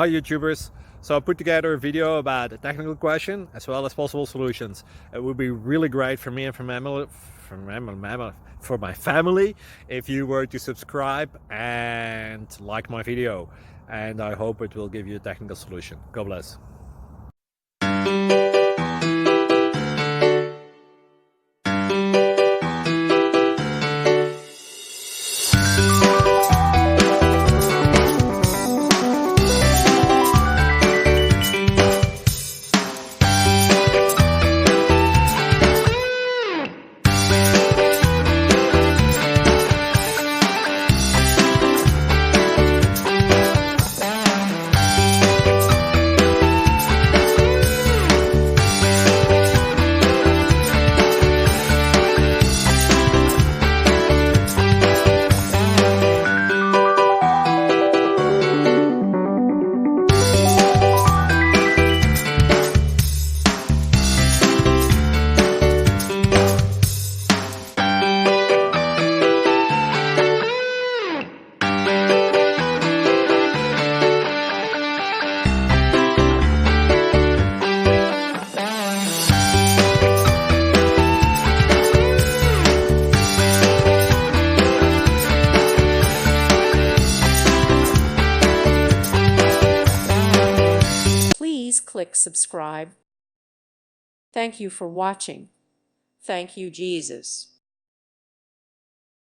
Hi YouTubers. So I put together a video about a technical question as well as possible solutions. It would be really great for me and for my family if you were to subscribe and like my video, and I hope it will give you a technical solution. God bless. Please click subscribe. Thank you for watching. Thank you, Jesus.